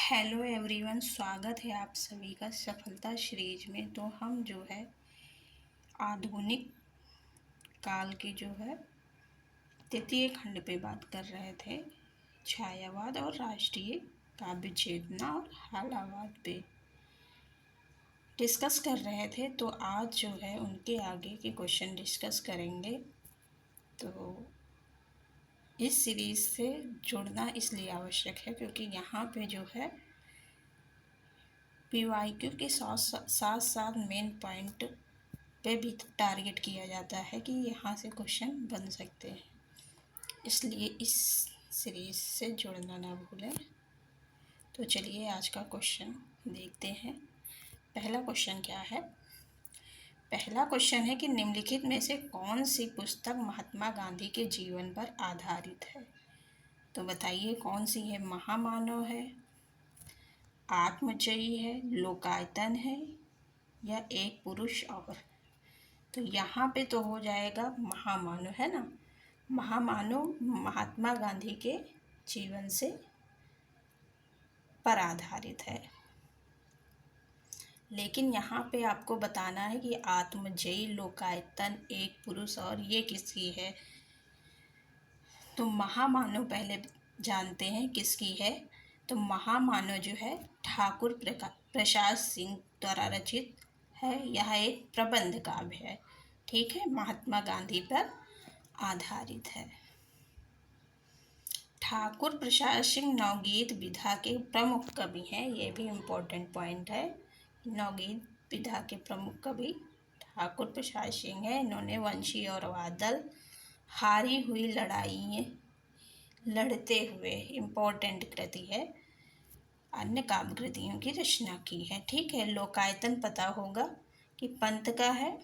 Hello everyone, स्वागत है आप सभी का सफलता सीरीज में। तो हम जो है आधुनिक काल की जो है तृतीय खंड पे बात कर रहे थे, छायावाद और राष्ट्रीय काव्य चेतना और हालावाद पे डिस्कस कर रहे थे। तो आज जो है उनके आगे के क्वेश्चन डिस्कस करेंगे। तो इस सीरीज से जुड़ना इसलिए आवश्यक है क्योंकि यहाँ पे जो है PYQ के साथ साथ मेन पॉइंट पे भी टारगेट किया जाता है कि यहाँ से क्वेश्चन बन सकते हैं, इसलिए इस सीरीज से जुड़ना ना भूलें। तो चलिए आज का क्वेश्चन देखते हैं। पहला क्वेश्चन क्या है? पहला क्वेश्चन है कि निम्नलिखित में से कौन सी पुस्तक महात्मा गांधी के जीवन पर आधारित है? तो बताइए कौन सी है? महामानव है, आत्मजयी है, लोकायतन है या एक पुरुष और? तो यहाँ पे तो हो जाएगा महामानव, है ना। महामानव महात्मा गांधी के जीवन से पर आधारित है, लेकिन यहाँ पे आपको बताना है कि आत्मजयी, लोकायतन, एक पुरुष और ये किसकी है। तो महामानव पहले जानते हैं किसकी है। तो महामानव जो है ठाकुर प्रसाद सिंह द्वारा रचित है। यह एक प्रबंध काव्य है, ठीक है, महात्मा गांधी पर आधारित है। ठाकुर प्रसाद सिंह नवगीत विधा के प्रमुख कवि हैं, ये भी इम्पोर्टेंट पॉइंट है। नवगीत विधा के प्रमुख कवि ठाकुर प्रसाद सिंह है। इन्होंने वंशी और बादल, हारी हुई लड़ाई, लड़ते हुए इम्पोर्टेंट कृति है, अन्य काव्य कृतियों की रचना की है, ठीक है। लोकायतन पता होगा कि पंत का है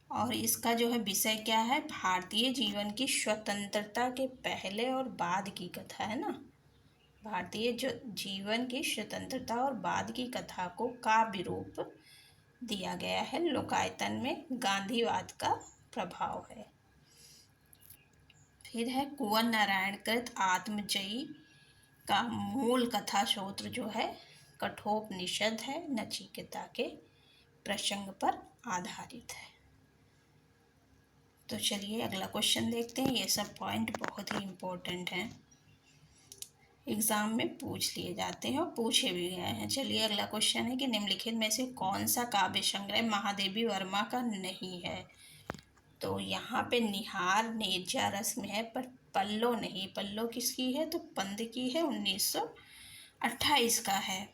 और इसका जो है विषय क्या है? भारतीय जीवन की स्वतंत्रता के पहले और बाद की कथा, है ना। भारतीय जो जीवन की स्वतंत्रता और बाद की कथा को काव्य रूप दिया गया है। लोकायतन में गांधीवाद का प्रभाव है। फिर है कुंवर नारायण कृत आत्मजयी का मूल कथा स्रोत जो है कठोपनिषद है, नचिकेता के प्रसंग पर आधारित है। तो चलिए अगला क्वेश्चन देखते हैं। ये सब पॉइंट बहुत ही इम्पोर्टेंट हैं, एग्ज़ाम में पूछ लिए जाते हैं और पूछे भी गए हैं। चलिए अगला क्वेश्चन है कि निम्नलिखित में से कौन सा काव्य संग्रह महादेवी वर्मा का नहीं है? तो यहाँ पे निहार नीरजा रस्म है, पर पल्लो नहीं। पल्लो किसकी है? तो पंत की है, 1928 का है।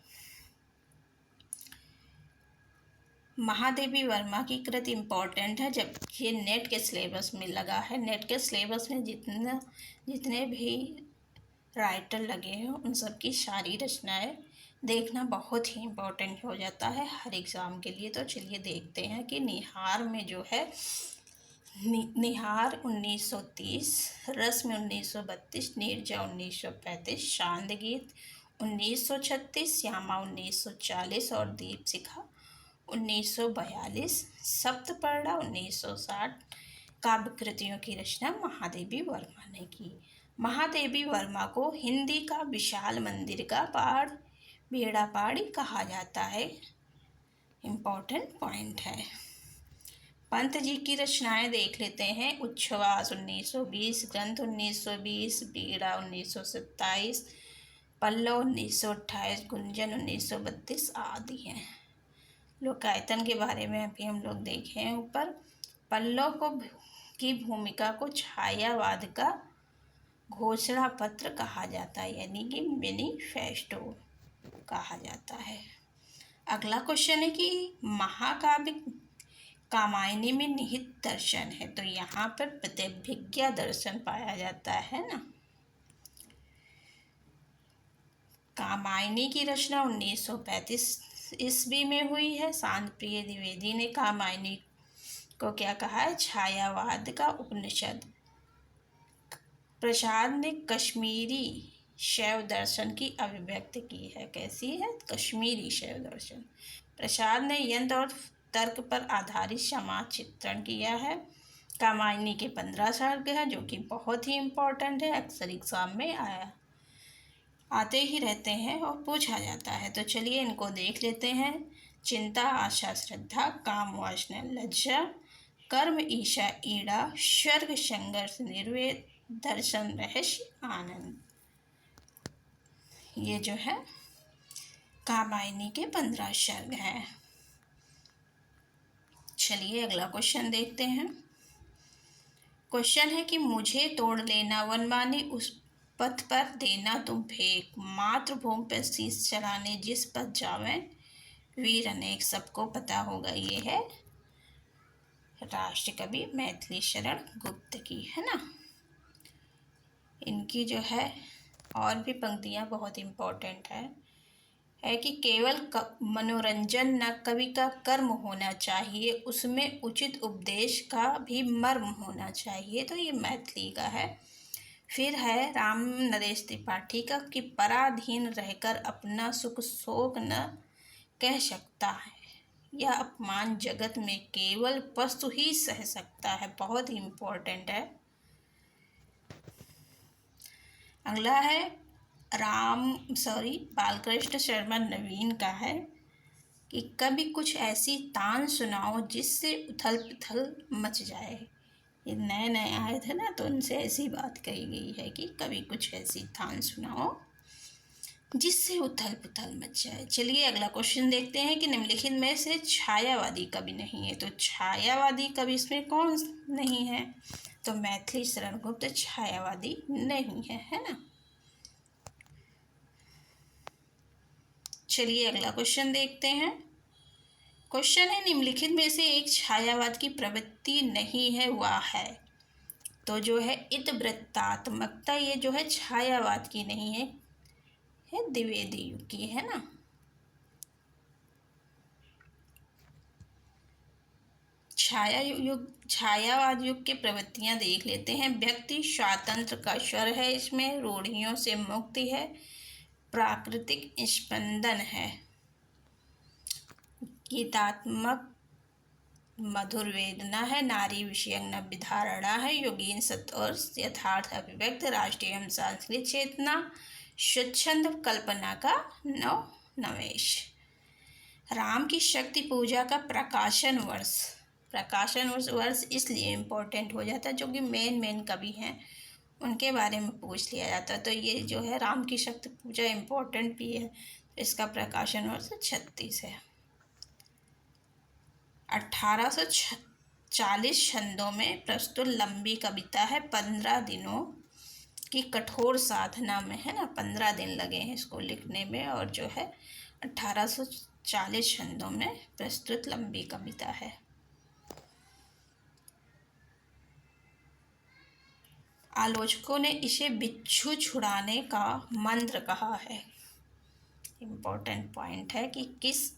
महादेवी वर्मा की कृति इम्पोर्टेंट है, जब ये नेट के सिलेबस में लगा है। नेट के सिलेबस में जितने भी राइटर लगे हैं उन सब की सारी रचनाएं देखना बहुत ही इम्पोर्टेंट हो जाता है हर एग्ज़ाम के लिए। तो चलिए देखते हैं कि निहार में जो है निहार 1930, रस्म 1932, नीरजा 1935, चांद गीत 1936, श्यामा 1940 और दीप शिखा 1942, सप्तपर्णा 1960 काव्य कृतियों की रचना महादेवी वर्मा ने की। महादेवी वर्मा को हिंदी का विशाल मंदिर का बेड़ा पाड़ी कहा जाता है, इम्पोर्टेंट पॉइंट है। पंत जी की रचनाएं देख लेते हैं। उच्छ्वास 1920, ग्रंथ 1920, बीड़ा 1927, पल्लव 1928, गुंजन 1932 आदि हैं। लोकायतन के बारे में अभी हम लोग देखे हैं ऊपर। पल्लव की भूमिका को छायावाद का घोषणा पत्र कहा जाता है, यानी कि मैनिफेस्टो कहा जाता है। अगला क्वेश्चन है कि महाकाव्य कामायनी में निहित दर्शन है। तो यहाँ पर प्रतिभिज्ञा दर्शन पाया जाता है ना। कामायनी की रचना 1935 ईस्वी में हुई है। शांत प्रिय द्विवेदी ने कामायनी को क्या कहा है? छायावाद का उपनिषद। प्रसाद ने कश्मीरी शैव दर्शन की अभिव्यक्ति की है। कैसी है? कश्मीरी शैव दर्शन। प्रसाद ने यंत्र और तर्क पर आधारित समाज चित्रण किया है। कामायनी के 15 सर्ग है, जो कि बहुत ही इम्पोर्टेंट है, अक्सर एग्जाम में आते ही रहते हैं और पूछा जाता है। तो चलिए इनको देख लेते हैं। चिंता, आशा, श्रद्धा, काम, वासना, लज्जा, कर्म, ईशा, ईड़ा, स्वर्ग, संघर्ष, निर्वेद, दर्शन, रहस्य, आनंद। ये जो है कामायनी के 15 सर्ग हैं। चलिए अगला क्वेश्चन देखते हैं। क्वेश्चन है कि मुझे तोड़ लेना वनमाली, उस पथ पर देना तुम फेंक, मातृभूमि पर शीश चढ़ाने जिस पथ जावे वीर अनेक। सबको पता होगा, ये है राष्ट्र कवि मैथिली शरण गुप्त की, है ना। इनकी जो है और भी पंक्तियाँ बहुत इम्पोर्टेंट है कि केवल मनोरंजन न कवि का कर्म होना चाहिए, उसमें उचित उपदेश का भी मर्म होना चाहिए। तो ये मैथिली का है। फिर है राम नरेश त्रिपाठी का कि पराधीन रहकर अपना सुख शोक न कह सकता है, यह अपमान जगत में केवल पशु ही सह सकता है। बहुत ही इम्पोर्टेंट है। अगला है बालकृष्ण शर्मा नवीन का है कि कभी कुछ ऐसी तान सुनाओ जिससे उथल पुथल मच जाए। ये नए नए आए थे ना, तो उनसे ऐसी बात कही गई है कि कभी कुछ ऐसी तान सुनाओ जिससे उथल पुथल मच जाए। चलिए अगला क्वेश्चन देखते हैं कि निम्नलिखित में से छायावादी कवि नहीं है। तो छायावादी कवि इसमें कौन नहीं है? तो मैथिली शरण गुप्त छायावादी नहीं है ना। चलिए अगला क्वेश्चन देखते हैं। क्वेश्चन है निम्नलिखित में से एक छायावाद की प्रवृत्ति नहीं है, वह है। तो जो है इतवृत्तात्मकता, ये जो है छायावाद की नहीं है द्विवेदी युग की, है ना। छायावाद युग की प्रवृत्तियां देख लेते हैं। व्यक्ति स्वातंत्र का स्वर है, इसमें रूढ़ियों से मुक्ति है, प्राकृतिक स्पंदन है, गीतात्मक मधुर वेदना है, नारी विषयक नव्य धारणा है, योगीन सत्य और यथार्थ अभिव्यक्त, राष्ट्रीय एवं सांस्कृतिक चेतना, स्वच्छंद कल्पना का नवेश। राम की शक्ति पूजा का प्रकाशन वर्ष इसलिए इम्पोर्टेंट हो जाता है जो कि मेन कवि हैं उनके बारे में पूछ लिया जाता है। तो ये जो है राम की शक्ति पूजा इम्पोर्टेंट भी है। इसका प्रकाशन वर्ष 36 है। 1840 छंदों में प्रस्तुत लंबी कविता है, 15 दिनों की कठोर साधना में, है ना। 15 दिन लगे हैं इसको लिखने में, और जो है 1840 छंदों में प्रस्तुत लंबी कविता है। आलोचकों ने इसे बिच्छू छुड़ाने का मंत्र कहा है। इम्पोर्टेंट पॉइंट है कि किस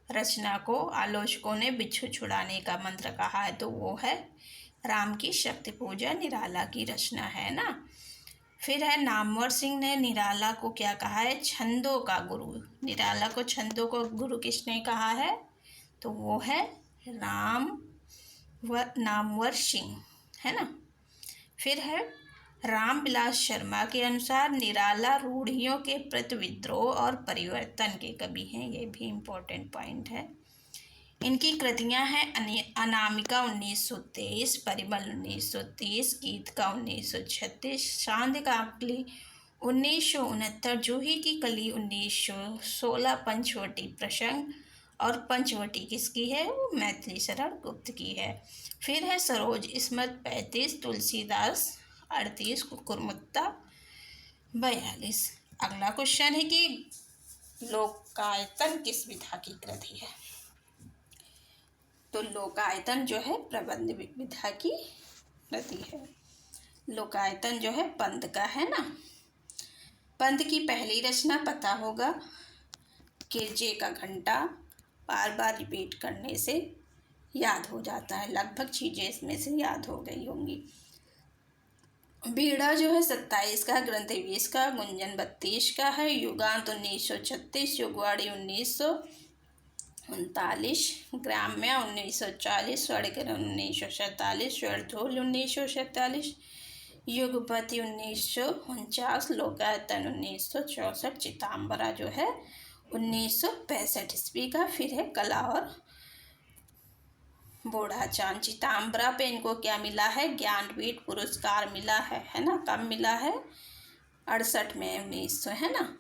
रचना को आलोचकों ने बिच्छू छुड़ाने का मंत्र कहा है। तो वो है राम की शक्ति पूजा निराला की रचना, है ना। फिर है नामवर सिंह ने निराला को क्या कहा है? छंदों का गुरु। निराला को छंदों का गुरु किसने कहा है? तो वो है नामवर सिंह, है ना। फिर है रामविलास शर्मा के अनुसार निराला रूढ़ियों के प्रति विद्रोह और परिवर्तन के कवि हैं। ये भी इम्पोर्टेंट पॉइंट है। इनकी कृतियां हैं अनामिका 1923, परिमल 1930, गीत का 1936, चांद का अगली 1969, जूही की कली 1916, पंचवटी प्रसंग, और पंचवटी किसकी है? वो मैथिली शरण गुप्त की है। फिर है सरोज स्मृत 35, तुलसीदास 38, कुकुरमुत्ता 42। अगला क्वेश्चन है कि लोकायतन किस विधा की कृति है? तो लोकायतन जो है प्रबंध विधा की कृति है। लोकायतन जो है पंत का, है ना। पंत की पहली रचना पता होगा, किरजे का घंटा बार बार रिपीट करने से याद हो जाता है। लगभग चीज़ें इसमें से याद हो गई होंगी। बीड़ा जो है 27 का, ग्रंथ 20 का, गुंजन 32 का है, युगांत 1936, युगवाड़ी 39, ग्राम्य 1940, स्वर्णकिरण 1947, स्वर्णधूल 1947, युगपति 1949, लोकायतन 1964, चिताम्बरा जो है 1965 ईस्वी का। फिर है कला और बूढ़ा चांद। चिताम्बरा पे इनको क्या मिला है? ज्ञानपीठ पुरस्कार मिला है ना। कब मिला है? 68 में, 1900, है ना।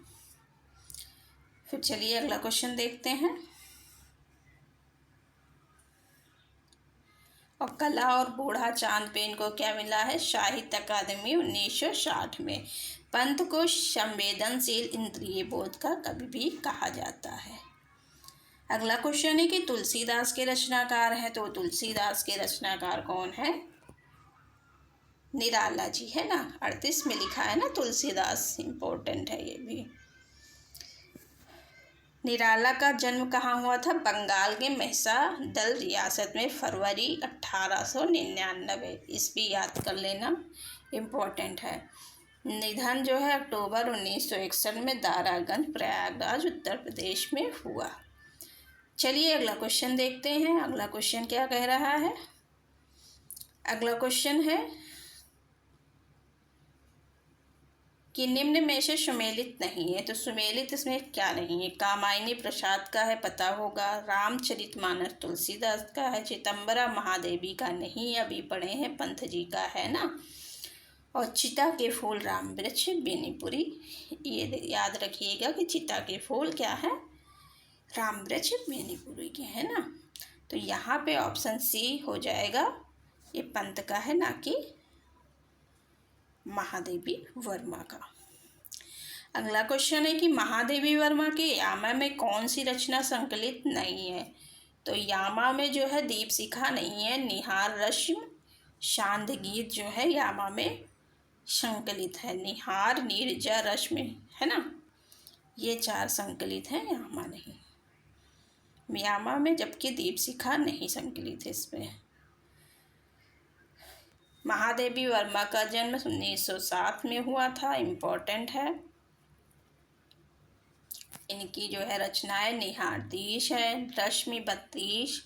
फिर चलिए अगला क्वेश्चन देखते हैं। और कला और बूढ़ा चांद पे इनको क्या मिला है? साहित्य अकादमी 1960 में। पंत को संवेदनशील इंद्रिय बोध का कवि भी कहा जाता है। अगला क्वेश्चन है कि तुलसीदास के रचनाकार हैं, तो तुलसीदास के रचनाकार कौन है? निराला जी, है ना। 38 में लिखा है ना तुलसीदास, इम्पोर्टेंट है ये भी। निराला का जन्म कहाँ हुआ था? बंगाल के महिसादल रियासत में फरवरी 1899 ईस्वी, याद कर लेना, इम्पोर्टेंट है। निधन जो है अक्टूबर 1961 में दारागंज, प्रयागराज, उत्तर प्रदेश में हुआ। चलिए अगला क्वेश्चन देखते हैं। अगला क्वेश्चन क्या कह रहा है? अगला क्वेश्चन है कि निम्न में से सुमेलित नहीं है, तो सुमेलित इसमें क्या नहीं है? कामायनी प्रसाद का है, पता होगा। रामचरितमानस तुलसीदास का है। चितंबरा महादेवी का नहीं, अभी पढ़े हैं, पंत जी का है ना। और चिता के फूल राम वृक्ष बेनीपुरी, ये याद रखिएगा कि चिता के फूल क्या है? राम वृक्ष बेनीपुरी के, है ना। तो यहाँ पे ऑप्शन सी हो जाएगा, ये पंत का है, ना कि महादेवी वर्मा का। अगला क्वेश्चन है कि महादेवी वर्मा के यामा में कौन सी रचना संकलित नहीं है? तो यामा में जो है दीपशिखा नहीं है, निहार रश्मि, शांत गीत जो है यामा में संकलित है। निहार, नीरजा, रश्मि, है ना, ये 4 संकलित हैं, यामा नहीं। यामा में जबकि दीपशिखा नहीं संकलित है इसमें। महादेवी वर्मा का जन्म 1907 में हुआ था, इम्पोर्टेंट है। इनकी जो है रचनाएं निहार 30 है, रश्मि 32,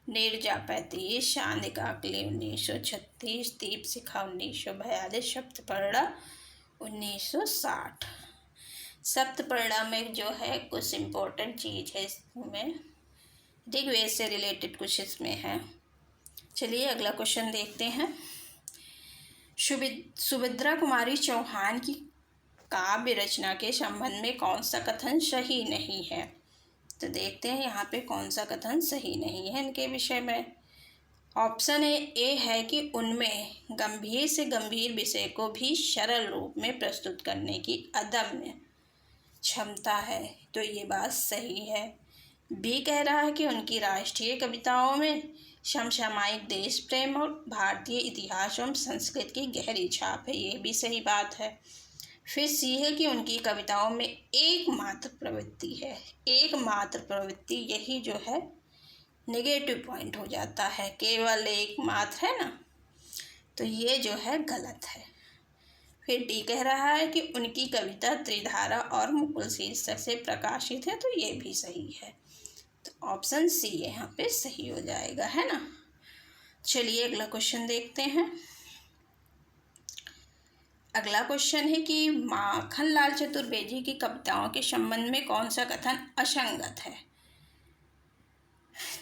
नीरजा 35, चांद काकली 1936, दीपशिखा 1942, सप्तपर्णा 1960। सप्तपर्णा में जो है कुछ इम्पोर्टेंट चीज़ है इसमें, ऋग्वेद से रिलेटेड कुछ इसमें है। चलिए अगला क्वेश्चन देखते हैं। सुभद्रा कुमारी चौहान की काव्य रचना के संबंध में कौन सा कथन सही नहीं है? तो देखते हैं यहाँ पे कौन सा कथन सही नहीं है इनके विषय में। ऑप्शन ए है कि उनमें गंभीर से गंभीर विषय को भी सरल रूप में प्रस्तुत करने की अदम्य क्षमता है, तो ये बात सही है। बी कह रहा है कि उनकी राष्ट्रीय कविताओं में समसामयिक देश प्रेम और भारतीय इतिहास एवं संस्कृत की गहरी छाप है, ये भी सही बात है। फिर सी है कि उनकी कविताओं में एकमात्र प्रवृत्ति है, एकमात्र प्रवृत्ति, यही जो है नेगेटिव पॉइंट हो जाता है, केवल एकमात्र, है ना, तो ये जो है गलत है। फिर डी कह रहा है कि उनकी कविता त्रिधारा और मुकुल शीर्षक से प्रकाशित है, तो ये भी सही है। तो ऑप्शन सी यहाँ पे सही हो जाएगा, है ना। चलिए अगला क्वेश्चन देखते हैं। अगला क्वेश्चन है कि माखनलाल चतुर्वेदी की कविताओं के संबंध में कौन सा कथन असंगत है?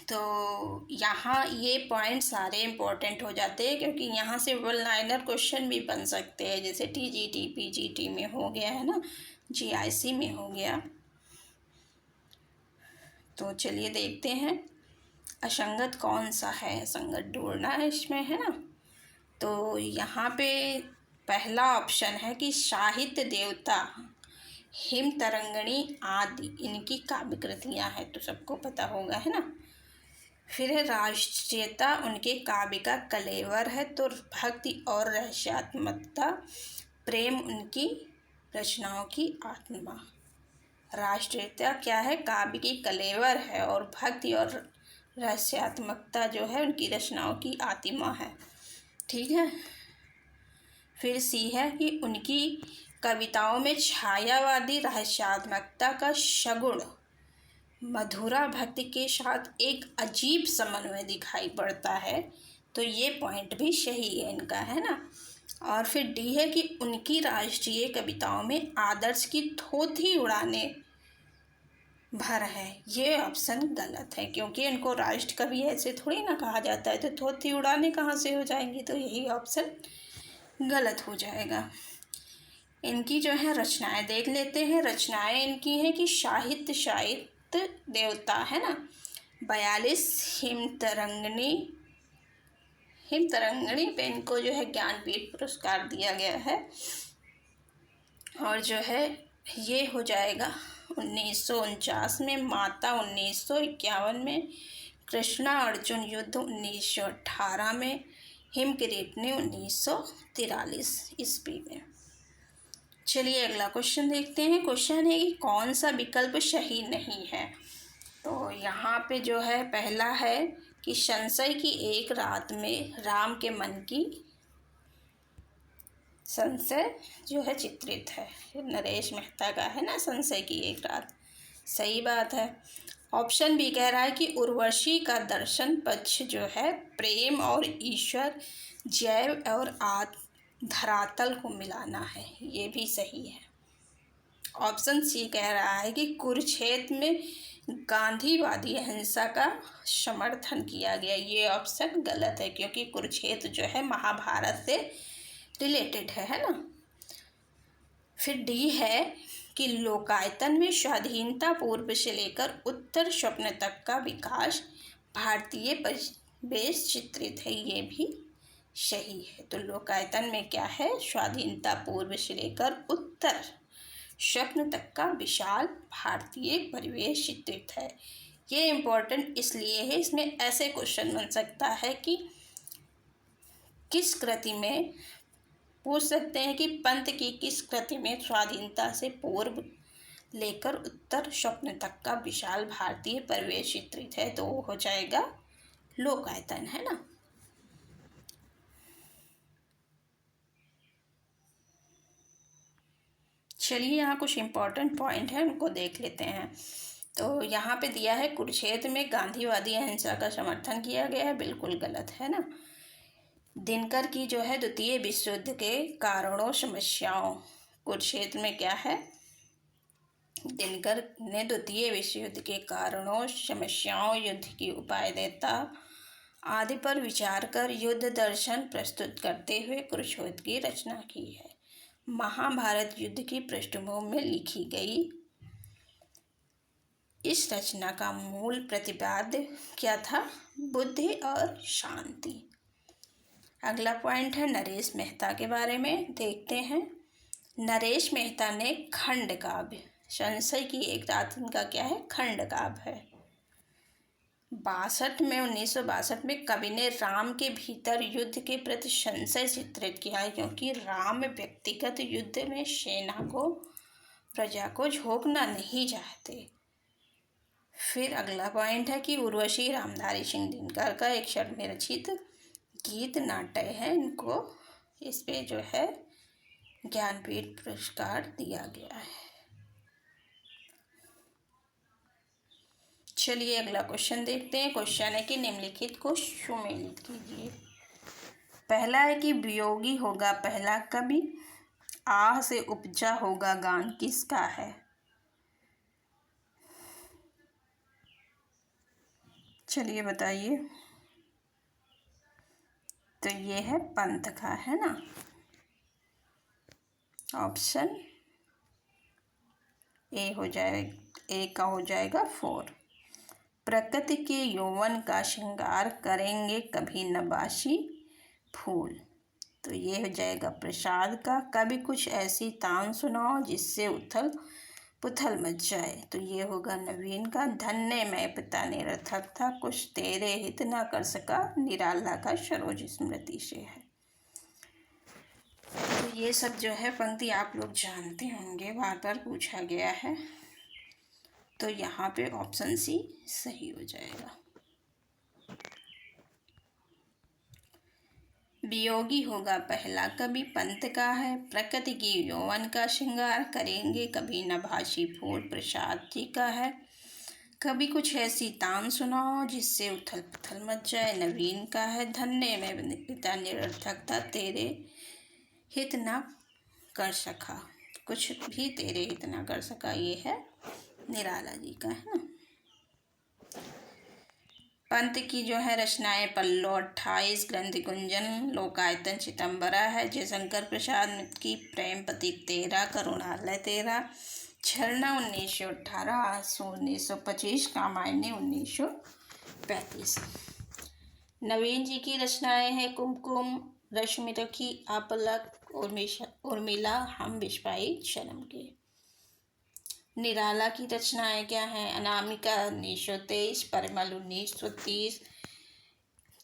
तो यहाँ ये पॉइंट सारे इम्पोर्टेंट हो जाते हैं, क्योंकि यहाँ से वन लाइनर क्वेश्चन भी बन सकते हैं, जैसे टीजीटी पीजीटी में हो गया, है ना, जीआईसी में हो गया। तो चलिए देखते हैं असंगत कौन सा है, असंगत ढूंढना है इसमें, है ना। तो यहाँ पे पहला ऑप्शन है कि साहित्य देवता, हिम तरंगिणी आदि इनकी काव्य कृतियाँ हैं, तो सबको पता होगा, है ना। फिर है राष्ट्रीयता उनके काव्य का कलेवर है, तो भक्ति और रहस्यात्मकता, प्रेम उनकी रचनाओं की आत्मा। राष्ट्रीयता क्या है? काव्य की कलेवर है, और भक्ति और रहस्यात्मकता जो है उनकी रचनाओं की आत्मा है, ठीक है। फिर सी है कि उनकी कविताओं में छायावादी रहस्यात्मकता का सगुण मधुरा भक्ति के साथ एक अजीब समन्वय दिखाई पड़ता है, तो ये पॉइंट भी सही है इनका, है ना। और फिर डी है कि उनकी राष्ट्रीय कविताओं में आदर्श की थोथी उड़ाने भर है। ये ऑप्शन गलत है, क्योंकि इनको राष्ट्र कवि ऐसे थोड़ी ना कहा जाता है, तो थोथी उड़ाने कहाँ से हो जाएंगी, तो यही ऑप्शन गलत हो जाएगा। इनकी जो है रचनाएं देख लेते हैं। रचनाएं इनकी हैं कि साहित्य देवता, है ना, 42 हिमतरंगिणी पे इनको जो है ज्ञानपीठ पुरस्कार दिया गया है। और जो है ये हो जाएगा 1949 में माता, 1951 में कृष्णा अर्जुन युद्ध, 1918 में हिमकिरीटनी, 1943 ईस्वी में। चलिए अगला क्वेश्चन देखते हैं। क्वेश्चन है कि कौन सा विकल्प सही नहीं है। तो यहाँ पे जो है पहला है कि संशय की एक रात में राम के मन की संशय जो है चित्रित है। नरेश मेहता का है ना, संशय की एक रात, सही बात है। ऑप्शन बी कह रहा है कि उर्वशी का दर्शन पक्ष जो है प्रेम और ईश्वर, जैव और धरातल को मिलाना है, ये भी सही है। ऑप्शन सी कह रहा है कि कुरुक्षेत्र में गांधीवादी अहिंसा का समर्थन किया गया, ये ऑप्शन गलत है, क्योंकि कुरुक्षेत्र जो है महाभारत से रिलेटेड है ना। फिर डी है कि लोकायतन में स्वाधीनता पूर्व से लेकर उत्तर स्वप्न तक का विकास भारतीय परिवेश चित्रित है, ये भी सही है। तो लोकायतन में क्या है, स्वाधीनता पूर्व से लेकर उत्तर स्वप्न तक का विशाल भारतीय परिवेश चित्रित है। ये इम्पोर्टेंट इसलिए है, इसमें ऐसे क्वेश्चन बन सकता है कि किस कृति में, पूछ सकते हैं कि पंत की किस कृति में स्वाधीनता से पूर्व लेकर उत्तर स्वप्न तक का विशाल भारतीय परिवेश चित्रित है, तो वो हो जाएगा लोकायतन, है ना। चलिए यहाँ कुछ इम्पोर्टेंट पॉइंट है, उनको देख लेते हैं। तो यहाँ पे दिया है कुरुक्षेत्र में गांधीवादी अहिंसा का समर्थन किया गया है, बिल्कुल गलत है ना। दिनकर की जो है द्वितीय विश्व युद्ध के कारणों समस्याओं, कुरुक्षेत्र में क्या है, दिनकर ने द्वितीय विश्व युद्ध के कारणों समस्याओं, युद्ध की उपायदेयता आदि पर विचार कर युद्ध दर्शन प्रस्तुत करते हुए कुरुक्षेत्र की रचना की है। महाभारत युद्ध की पृष्ठभूमि में लिखी गई इस रचना का मूल प्रतिपाद्य क्या था, बुद्धि और शांति। अगला पॉइंट है नरेश मेहता के बारे में, देखते हैं। नरेश मेहता ने खंड काव्य, संशय की एक रात इनका क्या है, खंड काव्य है। 1962 में कवि ने राम के भीतर युद्ध के प्रति संशय चित्रित किया है, क्योंकि राम व्यक्तिगत युद्ध में सेना को, प्रजा को झोंकना नहीं चाहते। फिर अगला पॉइंट है कि उर्वशी रामधारी सिंह दिनकर का एक शर्म में रचित गीत नाट्य है, इनको इस पे जो है ज्ञानपीठ पुरस्कार दिया गया है। चलिए अगला क्वेश्चन देखते हैं। क्वेश्चन है कि निम्नलिखित को सुमेलित कीजिए। पहला है कि वियोगी होगा पहला कवि, आह से उपजा होगा गान, किसका है। चलिए बताइए। तो ये है पंत का, है ना। ऑप्शन ए हो जाएगा, ए का हो जाएगा 4। प्रकृति के यौवन का श्रृंगार करेंगे कभी नबाशी फूल, तो ये हो जाएगा प्रसाद का। कभी कुछ ऐसी तान सुनाओ जिससे उथल पुथल मच जाए, तो ये होगा नवीन का। धन्य मैं पिता निरर्थक था, कुछ तेरे हित ना कर सका, निराला का सरोज स्मृति से है। तो ये सब जो है पंक्ति आप लोग जानते होंगे, बार बार पूछा गया है, तो यहाँ पे ऑप्शन सी सही हो जाएगा। वियोगी होगा पहला कवि पंत का है। प्रकृति की यौवन का श्रृंगार करेंगे कभी नभासी फूल प्रसाद जी का है। कभी कुछ ऐसी तान सुनाओ जिससे उथल पुथल मच जाए। नवीन का है धन्य मैं पिता निरर्थकता तेरे हित न कर सका, कुछ भी तेरे हित न कर सका। ये है निराला जी का, है ना। पंत की जो है रचनाएं पल्लो 28, ग्रंथ गुंजन, लोकायतन चितंबरा है। जयशंकर प्रसाद की प्रेम प्रतीक 13, करुणालय 13, झरना 1918, आंसू 1925, कामायनी 1935। नवीन जी की रचनाएं हैं कुमकुम, रश्मि रखी, आपलक, उर्मिला, हम बिस्वाई शर्म के। निराला की रचनाएं क्या हैं? अनामिका 1923, परिमल 1930,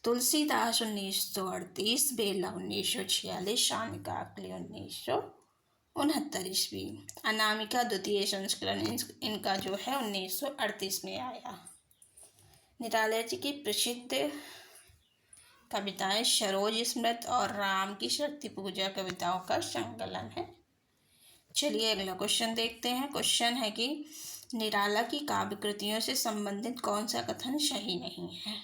तुलसीदास 1938, बेला 1946, शामिका अकली 1969 ईस्वी। अनामिका द्वितीय संस्करण इनका जो है 1938 में आया। निराला जी की प्रसिद्ध कविताएं सरोज स्मृत और राम की शक्ति पूजा कविताओं का संकलन है। चलिए अगला क्वेश्चन देखते हैं। क्वेश्चन है कि निराला की काव्य कृतियों से संबंधित कौन सा कथन सही नहीं है?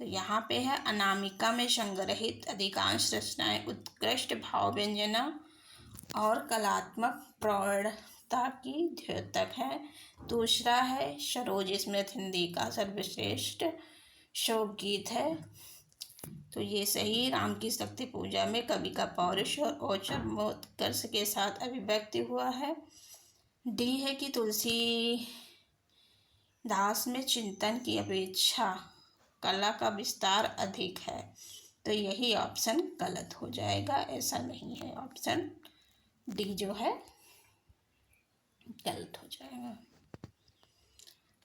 तो यहाँ पे है अनामिका में संग्रहित अधिकांश रचनाएं उत्कृष्ट भाव व्यंजना और कलात्मक प्रौढ़ता की द्योतक है। दूसरा है सरोज स्मृत हिंदी का सर्वश्रेष्ठ शोक गीत है। तो ये सही। राम की शक्ति पूजा में कवि का पौरुष और औचमोत्कर्ष के साथ अभिव्यक्ति हुआ है। डी है कि तुलसी दास में चिंतन की अपेक्षा कला का विस्तार अधिक है। तो यही ऑप्शन गलत हो जाएगा, ऐसा नहीं है। ऑप्शन डी जो है गलत हो जाएगा।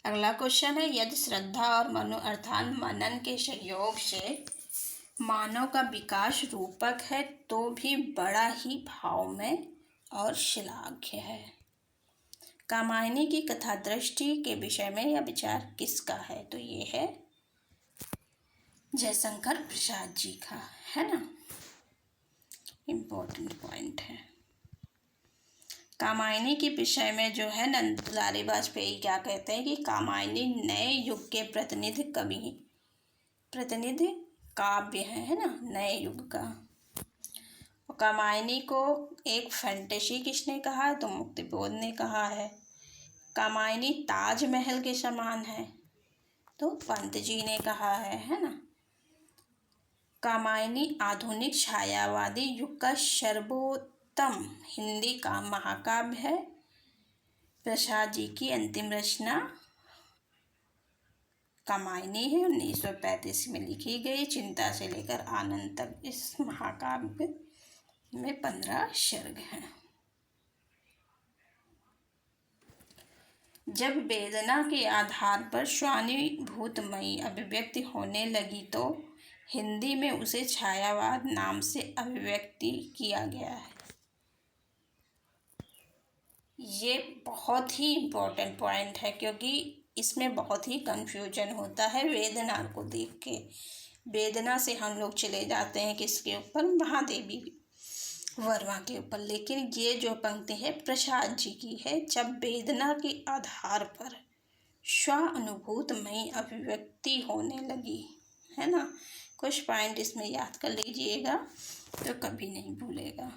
अगला क्वेश्चन है यदि श्रद्धा और मनो अर्थात मनन के सहयोग से मानव का विकास रूपक है तो भी बड़ा ही भाव में और श्लाघ्य है। कामायनी की कथा दृष्टि के विषय में यह विचार किसका है? तो ये है जयशंकर प्रसाद जी का, है ना। इम्पोर्टेंट पॉइंट है। कामायनी के विषय में जो है नंद दुलारी वाजपेयी क्या कहते हैं कि कामायनी नए युग के प्रतिनिधि काव्य है ना, नए युग का। कामायनी को एक फैंटेसी किसने कहा है? तो मुक्तिबोध ने कहा है। कामायनी ताजमहल के समान है, तो पंत जी ने कहा है ना। कामायनी आधुनिक छायावादी युग का सर्वोत्तम हिंदी का महाकाव्य है। प्रसाद जी की अंतिम रचना कामायनी है, 1935 में लिखी गई। चिंता से लेकर आनंद तक इस महाकाव्य में 15 सर्ग हैं। जब वेदना के आधार पर स्वानुभूतमयी अभिव्यक्ति होने लगी तो हिंदी में उसे छायावाद नाम से अभिव्यक्ति किया गया है। ये बहुत ही इम्पोर्टेंट पॉइंट है क्योंकि इसमें बहुत ही कंफ्यूजन होता है वेदना को देख के। वेदना से हम लोग चले जाते हैं किसके ऊपर? महादेवी वर्मा के ऊपर। लेकिन ये जो पंक्ति है प्रसाद जी की है, जब वेदना के आधार पर स्वानुभूतमयी अभिव्यक्ति होने लगी, है ना। कुछ पॉइंट इसमें याद कर लीजिएगा तो कभी नहीं भूलेगा।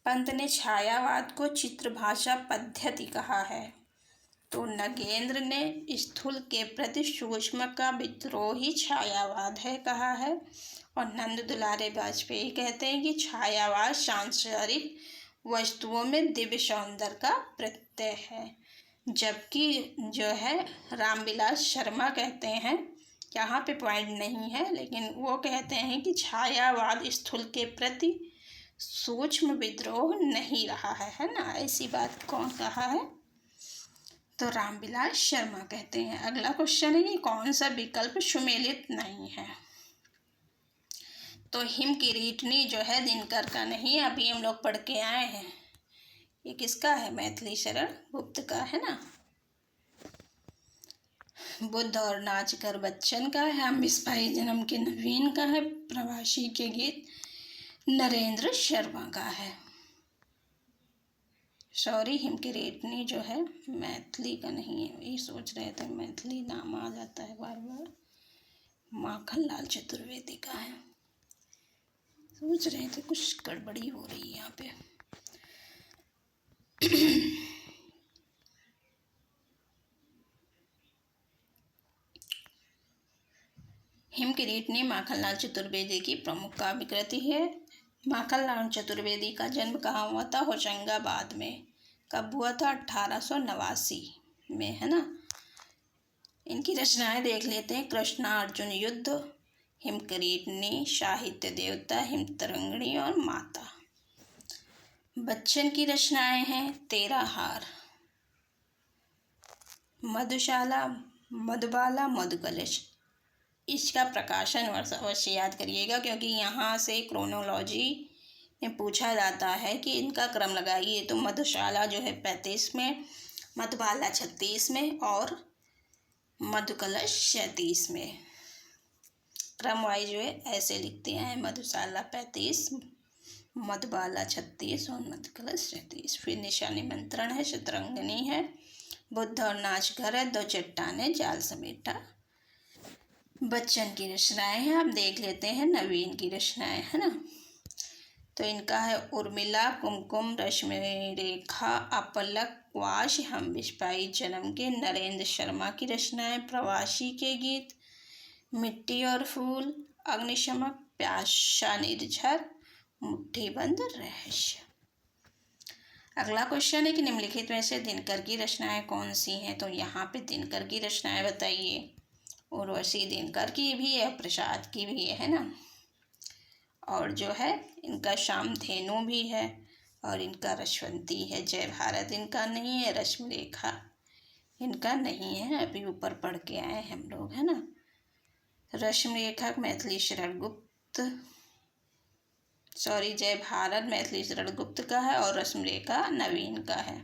पंत ने छायावाद को चित्रभाषा पद्धति कहा है, तो नगेंद्र ने स्थूल के प्रति सूक्ष्म का विद्रोही छायावाद है कहा है। और नंद दुलारे वाजपेयी कहते हैं कि छायावाद सांसारिक वस्तुओं में दिव्य सौंदर्य का प्रत्यय है। जबकि जो है रामविलास शर्मा कहते हैं, यहाँ पे पॉइंट नहीं है लेकिन वो कहते हैं कि छायावाद स्थूल के प्रति सूक्ष्म विद्रोह नहीं रहा है ना। ऐसी बात कौन कहा है? तो रामविलास शर्मा कहते हैं। अगला क्वेश्चन है कि कौन सा विकल्प सुमेलित नहीं है? तो हिम किरीटनी जो है दिनकर का नहीं, अभी हम लोग पढ़ के आए हैं। ये किसका है? मैथिली शरण गुप्त का, है ना। बुद्ध और नाच कर बच्चन का है। हम सिपाही जन्म के नवीन का है। प्रवासी के गीत नरेंद्र शर्मा का है। सॉरी, हिमकिरीटनी जो है मैथिली का नहीं है, ये सोच रहे थे मैथिली नाम आ जाता है बार बार। माखनलाल चतुर्वेदी का है, सोच रहे थे कुछ गड़बड़ी हो रही है यहाँ पे। हिमकिरीटनी माखनलाल चतुर्वेदी की प्रमुख काव्य कृति है। माखनलाल चतुर्वेदी का जन्म कहाँ हुआ था? होशंगाबाद में। कब हुआ था? 1889 में, है ना। इनकी रचनाएं देख लेते हैं। कृष्णार्जुन युद्ध, हिमकिरीटनी, साहित्य देवता, हिमतरंगिणी और माता। बच्चन की रचनाएं हैं 13 हार, मधुशाला, मधुबाला, मधुकलश। इसका प्रकाशन वर्ष अवश्य याद करिएगा, क्योंकि यहाँ से क्रोनोलॉजी में पूछा जाता है कि इनका क्रम लगाइए। तो मधुशाला जो है 35 में, मधुबाला 36 में और मधुकलश 37 में। क्रम वाइज जो है ऐसे लिखते हैं, मधुशाला 35, मधुबाला 36 और मधुकलश 37। फिर निशा निमंत्रण है, शतरंगिनी है, बुद्ध और नाच घर है, दो चट्टाने, जाल समेटा। बच्चन की रचनाएं हैं, आप देख लेते हैं नवीन की रचनाएं, है ना। तो इनका है उर्मिला, कुमकुम, रश्मि रेखा, अपलक, वाश, हम बिस्पाई जन्म के। नरेंद्र शर्मा की रचनाएं प्रवासी के गीत, मिट्टी और फूल, अग्निशमक, प्यासा निर्झर, मुट्ठीबंद रहस्य। अगला क्वेश्चन है कि निम्नलिखित में से दिनकर की रचनाएं कौन सी हैं? तो यहाँ पे दिनकर की रचनाएं बताइए। उर्वशी दिनकर की भी है, प्रसाद की भी है ना। और जो है इनका श्यामधेनु भी है, और इनका रसवंती है। जय भारत इनका नहीं है, रश्मि रेखा इनका नहीं है, अभी ऊपर पढ़ के आए हम लोग, है ना। रश्मि रेखा मैथिली शरण गुप्त, सॉरी, जय भारत मैथिली शरण गुप्त का है और रश्मि रेखा नवीन का है।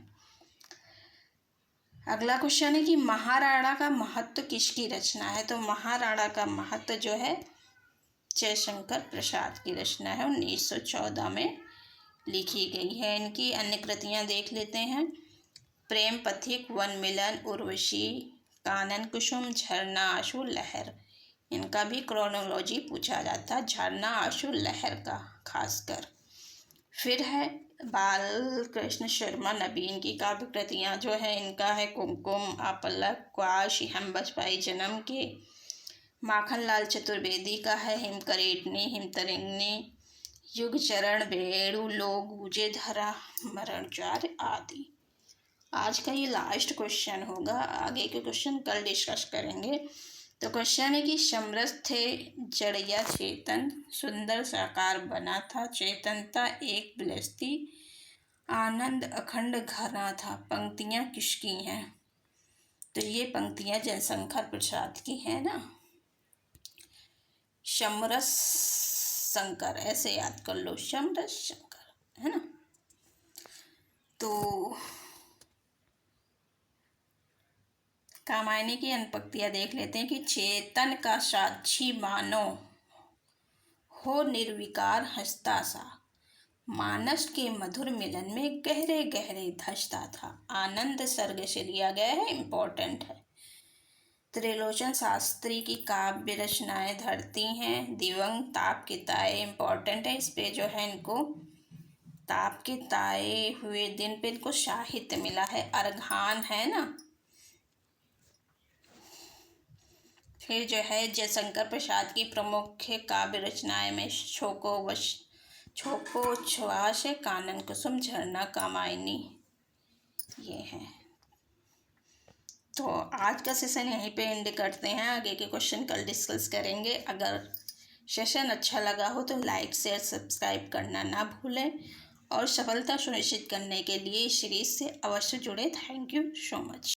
अगला क्वेश्चन है कि महाराणा का महत्व किसकी रचना है? तो महाराणा का महत्व जो है जयशंकर प्रसाद की रचना है, 1914 में लिखी गई है। इनकी अन्य कृतियां देख लेते हैं। प्रेम पथिक, वन मिलन, उर्वशी, कानन कुसुम, झरना, आंसू, लहर। इनका भी क्रोनोलॉजी पूछा जाता है, झरना, आंसू, लहर का खासकर। फिर है बाल कृष्ण शर्मा नवीन की काव्य कृतियाँ जो है, इनका है कुमकुम, आपलक, क्वाश, हम बचपाई जन्म के। माखनलाल चतुर्वेदी का है हिमकरेटनी, हिमतरंगिणी, युग चरण, बेड़ू, लोग, गूंजे धरा, मरणचार आदि। आज का ये लास्ट क्वेश्चन होगा, आगे के क्वेश्चन कल डिस्कस करेंगे। तो क्वेश्चन है कि समरस थे जड़िया चेतन, सुंदर साकार बना था, चेतनता एक बिलसती, आनंद अखंड घना था। पंक्तियाँ किसकी हैं? तो ये पंक्तियाँ जयशंकर प्रसाद की हैं ना। समरस शंकर ऐसे याद कर लो, समरस शंकर, है ना। तो कामायनी की अनुपक्तियाँ देख लेते हैं कि चेतन का साक्षी मानो, हो निर्विकार हंसता सा, मानस के मधुर मिलन में गहरे गहरे धंसता था। आनंद सर्ग से लिया गया है, इम्पोर्टेंट है। त्रिलोचन शास्त्री की काव्य रचनाएं धरती हैं। दिवंग, ताप के ताए, इम्पोर्टेंट है। इस पे जो है इनको ताप के ताए हुए दिन पे इनको साहित्य मिला है। अर्घान है ना। फिर जो है जयशंकर प्रसाद की प्रमुख काव्य रचनाएं में छोको छुआश, कानन कुसुम, झरना, कामायनी, ये हैं। तो आज का सेशन यहीं पे एंड करते हैं, आगे के क्वेश्चन कल डिस्कस करेंगे। अगर सेशन अच्छा लगा हो तो लाइक शेयर सब्सक्राइब करना ना भूलें, और सफलता सुनिश्चित करने के लिए इस सीरीज से अवश्य जुड़े। Thank you so much.